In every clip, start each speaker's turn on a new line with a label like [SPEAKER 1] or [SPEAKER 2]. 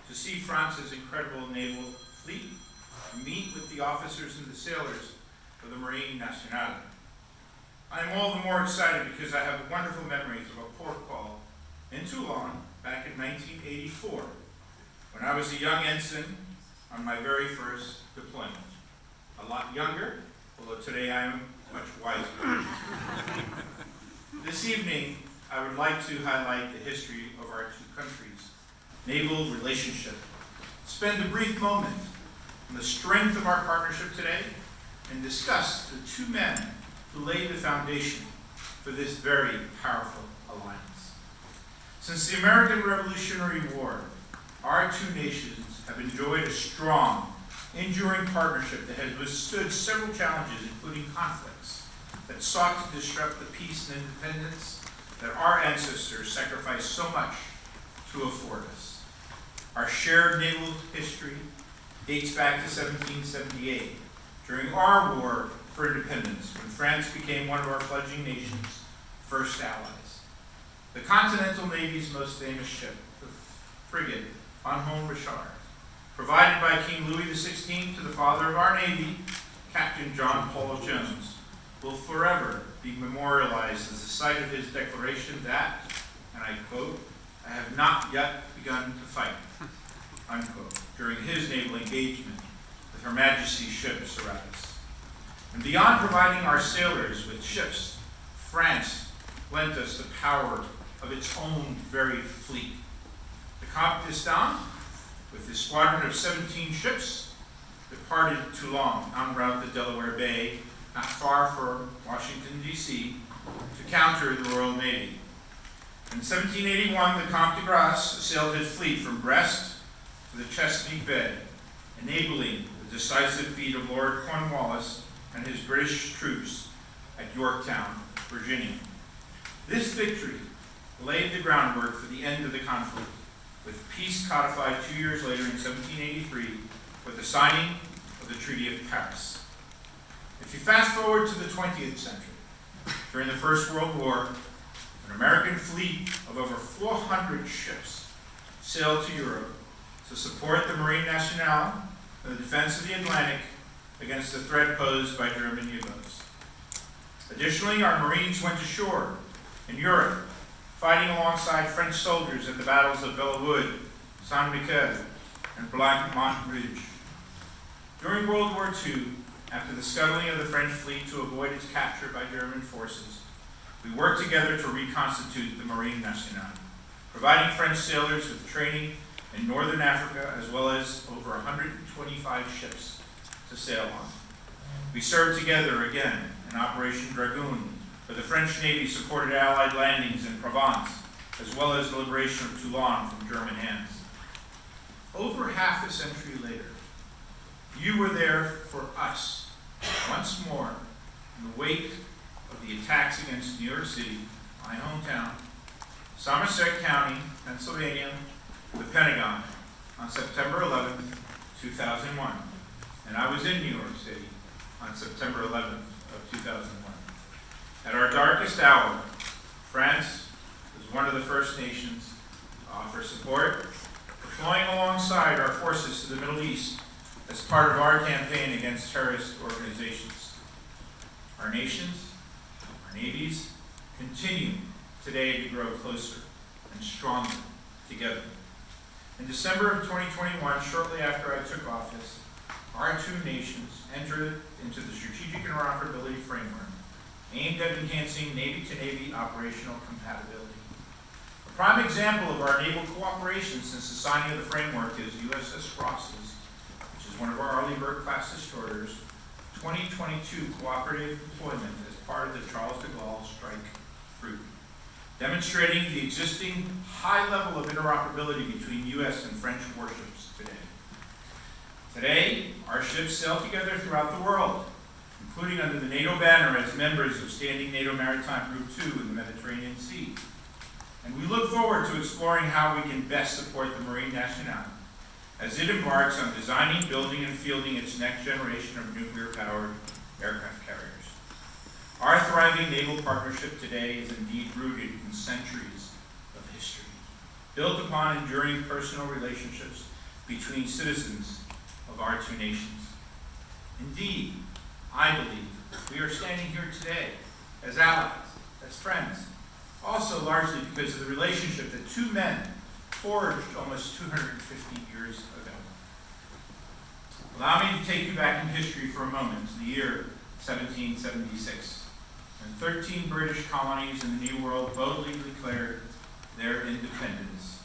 [SPEAKER 1] to see France's incredible naval fleet, and meet with the officers and the sailors of the Marine Nationale. I am all the more excited because I have wonderful memories of a port call in Toulon back in 1984, when I was a young ensign on my very first deployment. A lot younger, although today I am much wiser. This evening, I would like to highlight the history of our two countries' naval relationship, spend a brief moment on the strength of our partnership today, and discuss the two men who laid the foundation for this very powerful alliance. Since the American Revolutionary War, our two nations have enjoyed a strong, enduring partnership that has withstood several challenges, including conflicts that sought to disrupt the peace and independence that our ancestors sacrificed so much to afford us. Our shared naval history dates back to 1778, during our war for independence, when France became one of our fledgling nation's first allies. The Continental Navy's most famous ship, the frigate Von Richard, provided by King Louis XVI to the father of our Navy, Captain John Paul Jones, will forever be memorialized as the site of his declaration that, and I quote, "I have not yet begun to fight," unquote, during his naval engagement with Her Majesty's ship Serapis. And beyond providing our sailors with ships, France lent us the power of its own very fleet. The Comte d'Estaing, with his squadron of 17 ships, departed Toulon en route to Delaware Bay, not far from Washington, D.C., to counter the Royal Navy. In 1781, the Comte de Grasse sailed his fleet from Brest to the Chesapeake Bay, enabling the decisive feat of Lord Cornwallis and his British troops at Yorktown, Virginia. This victory laid the groundwork for the end of the conflict, with peace codified 2 years later in 1783 with the signing of the Treaty of Paris. If you fast forward to the 20th century, during the First World War, an American fleet of over 400 ships sailed to Europe to support the Marine Nationale in the defense of the Atlantic against the threat posed by German U-boats. Additionally, our Marines went ashore in Europe, fighting alongside French soldiers at the battles of Bellewood, Saint-Michel, and Blanc-Mont Rouge. During World War II, after the scuttling of the French fleet to avoid its capture by German forces, we worked together to reconstitute the Marine Nationale, providing French sailors with training in northern Africa, as well as over 125 ships to sail on. We served together again in Operation Dragoon, where the French Navy supported Allied landings in Provence, as well as the liberation of Toulon from German hands. Over half a century later, you were there for us, once more, in the wake of the attacks against New York City, my hometown, Somerset County, Pennsylvania, the Pentagon, on September 11, 2001. And I was in New York City on September 11th of 2001. At our darkest hour, France was one of the first nations to offer support, deploying alongside our forces to the Middle East as part of our campaign against terrorist organizations. Our nations, our navies, continue today to grow closer and stronger together. In December of 2021, shortly after I took office, our two nations entered into the Strategic Interoperability Framework, aimed at enhancing Navy-to-Navy operational compatibility. A prime example of our naval cooperation since the signing of the framework is USS Ross's, which is one of our Arleigh-Burke-class destroyers, 2022 cooperative deployment as part of the Charles de Gaulle Strike Group, demonstrating the existing high level of interoperability between U.S. and French warships today. Today, our ships sail together throughout the world, including under the NATO banner as members of Standing NATO Maritime Group 2 in the Mediterranean Sea. And we look forward to exploring how we can best support the Marine Nationale as it embarks on designing, building, and fielding its next generation of nuclear-powered aircraft carriers. Our thriving naval partnership today is indeed rooted in centuries of history, built upon enduring personal relationships between citizens of our two nations. Indeed, I believe we are standing here today as allies, as friends, also largely because of the relationship that two men forged almost 250 years ago. Allow me to take you back in history for a moment to the year 1776, when 13 British colonies in the New World boldly declared their independence.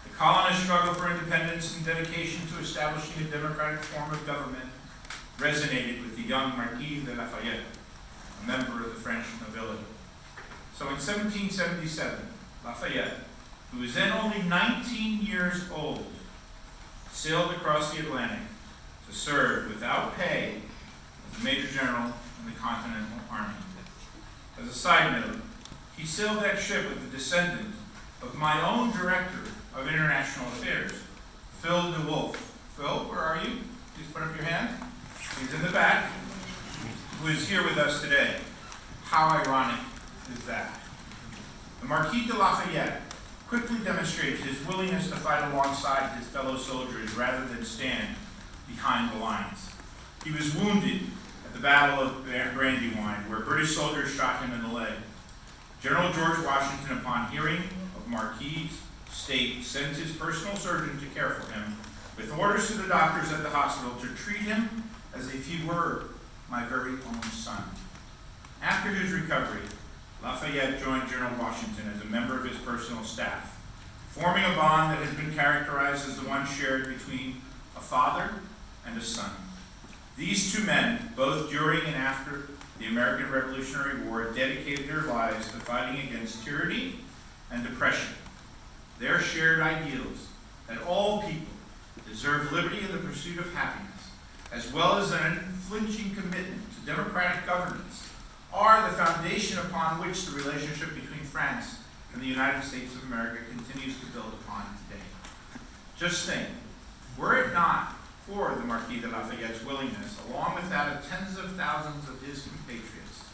[SPEAKER 1] The colonists' struggle for independence and dedication to establishing a democratic form of government resonated with the young Marquis De Lafayette, a member of the French nobility. So in 1777, Lafayette, who was then only 19 years old, sailed across the Atlantic to serve without pay as a major general in the Continental Army. As a side note, he sailed that ship with the descendant of my own director of international affairs, Phil DeWolf. Phil, where are you? Please put up your hand. He's in the back, who is here with us today. How ironic is that? The Marquis de Lafayette quickly demonstrated his willingness to fight alongside his fellow soldiers rather than stand behind the lines. He was wounded at the Battle of Brandywine, where British soldiers shot him in the leg. General George Washington, upon hearing of Marquis' state, sent his personal surgeon to care for him, with orders to the doctors at the hospital to treat him as if he were my very own son. After his recovery, Lafayette joined General Washington as a member of his personal staff, forming a bond that has been characterized as the one shared between a father and a son. These two men, both during and after the American Revolutionary War, dedicated their lives to fighting against tyranny and depression. Their shared ideals that all people deserve liberty and the pursuit of happiness, as well as an unflinching commitment to democratic governance, are the foundation upon which the relationship between France and the United States of America continues to build upon today. Just think, were it not for the Marquis de Lafayette's willingness, along with that of tens of thousands of his compatriots,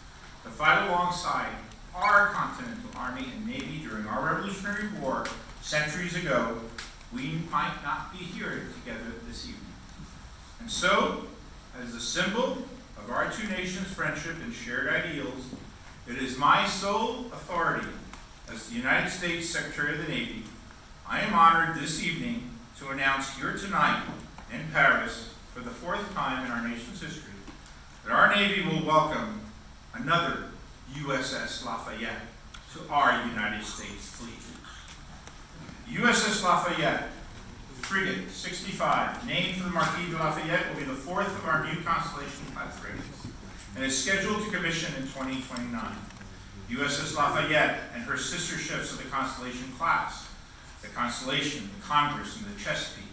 [SPEAKER 1] to fight alongside our Continental Army and Navy during our Revolutionary War centuries ago, we might not be here together this evening. And so, as a symbol of our two nations' friendship and shared ideals, it is my sole authority as the United States Secretary of the Navy, I am honored this evening to announce here tonight in Paris, for the fourth time in our nation's history, that our Navy will welcome another USS Lafayette to our United States fleet. USS Lafayette Frigate 65, named for the Marquis de Lafayette, will be the fourth of our new Constellation-class frigates and is scheduled to commission in 2029. USS Lafayette and her sister ships of the Constellation-class, the Constellation, the Congress, and the Chesapeake,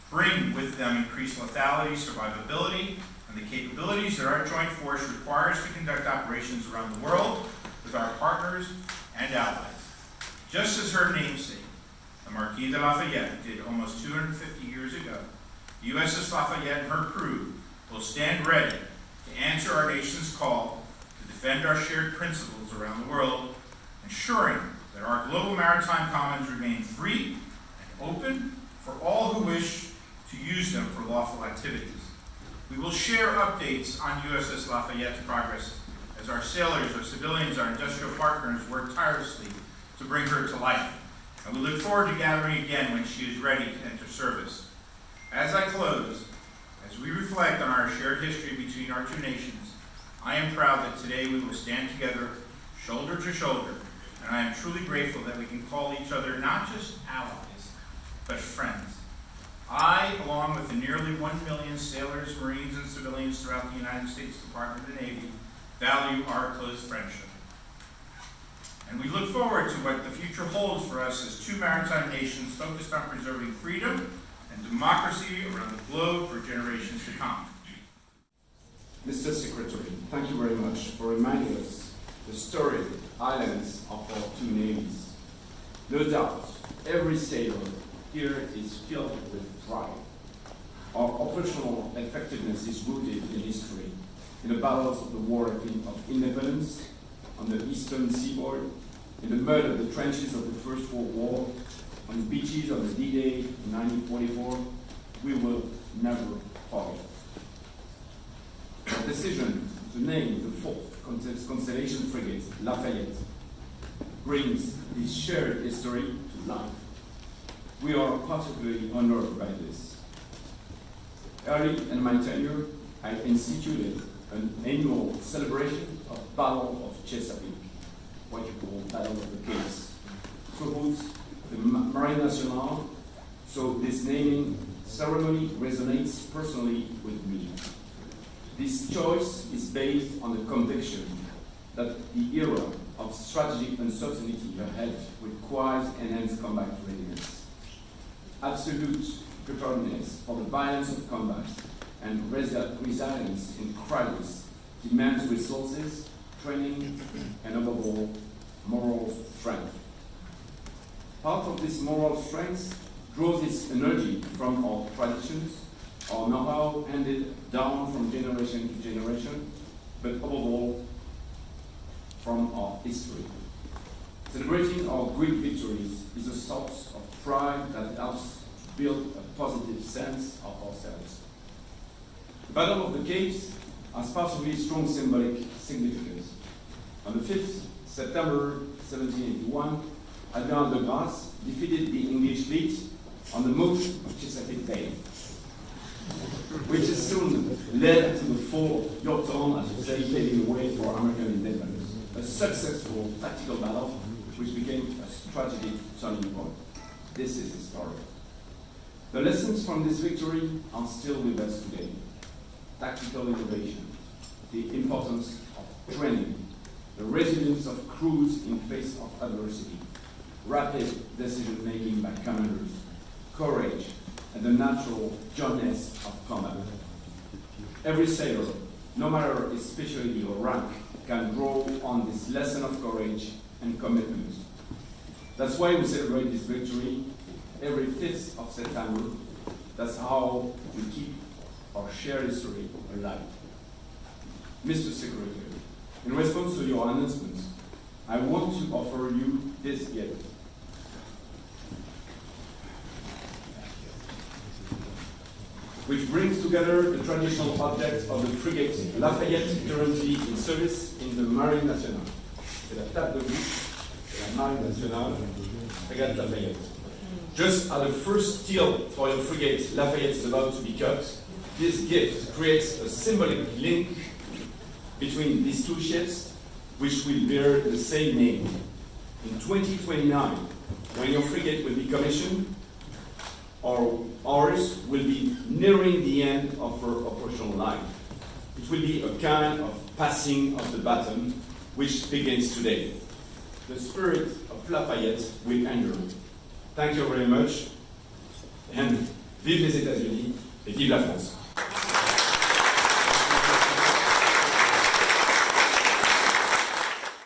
[SPEAKER 1] bring with them increased lethality, survivability, and the capabilities that our joint force requires to conduct operations around the world with our partners and allies. Just as her namesake, the Marquis de Lafayette, did almost 250 years ago, USS Lafayette and her crew will stand ready to answer our nation's call to defend our shared principles around the world, ensuring that our global maritime commons remain free and open for all who wish to use them for lawful activities. We will share updates on USS Lafayette's progress as our sailors, our civilians, our industrial partners work tirelessly to bring her to life. And we look forward to gathering again when she is ready to enter service. As I close, as we reflect on our shared history between our two nations, I am proud that today we will stand together, shoulder to shoulder, and I am truly grateful that we can call each other not just allies, but friends. I, along with the nearly 1 million sailors, Marines, and civilians throughout the United States Department of the Navy, value our close friendship. And we look forward to what the future holds for us as two maritime nations focused on preserving freedom and democracy around the globe for generations to come.
[SPEAKER 2] Mr. Secretary, thank you very much for reminding us the storied islands of our two navies. No doubt, every sailor here is filled with pride. Our operational effectiveness is rooted in history, in the battles of the War of Independence, on the eastern seaboard, in the mud of the trenches of the First World War, on the beaches of the D-Day in 1944, we will never forget. The decision to name the fourth Constellation Frigate Lafayette brings this shared history to life. We are particularly honored by this. Early in my tenure, I instituted an annual celebration of Battle of Chesapeake, what you call Battle of the Capes, throughout the Marine National, so this naming ceremony resonates personally with me. This choice is based on the conviction that the era of strategic uncertainty ahead requires enhanced combat readiness. Absolute preparedness for the violence of combat and resilience in crisis demands resources, training, and above all, moral strength. Part of this moral strength draws its energy from our traditions, our know-how handed down from generation to generation, but above all, from our history. Celebrating our great victories is a source of pride that helps to build a positive sense of ourselves. The Battle of the Capes has particularly strong symbolic significance. On the 5th September 1781, Admiral de Grasse defeated the English fleet on the mouth of Chesapeake Bay, which has soon led to the fall of Yorktown, as you say, paving the way for American independence. A successful tactical battle, which became a strategic turning point. This is the story. The lessons from this victory are still with us today. Tactical innovation, the importance of training, the resilience of crews in face of adversity, rapid decision-making by commanders, courage, and the natural jaundice of combat. Every sailor, no matter his specialty or rank, can draw on this lesson of courage and commitment. That's why we celebrate this victory every 5th of September. That's how we keep our shared history alive. Mr. Secretary, in response to your announcements, I want to offer you this gift. Which brings together the traditional objects of the frigate Lafayette, currently in service in the Marine Nationale. C'est la table de voûte de la Marine Nationale, Frigate Lafayette. Just as the first steel for your frigate Lafayette is about to be cut, this gift creates a symbolic link between these two ships, which will bear the same name. In 2029, when your frigate will be commissioned, ours will be nearing the end of her operational life. It will be a kind of passing of the baton, which begins today. The spirit of Lafayette will endure. Thank you very much, and vive les États-Unis et vive la France.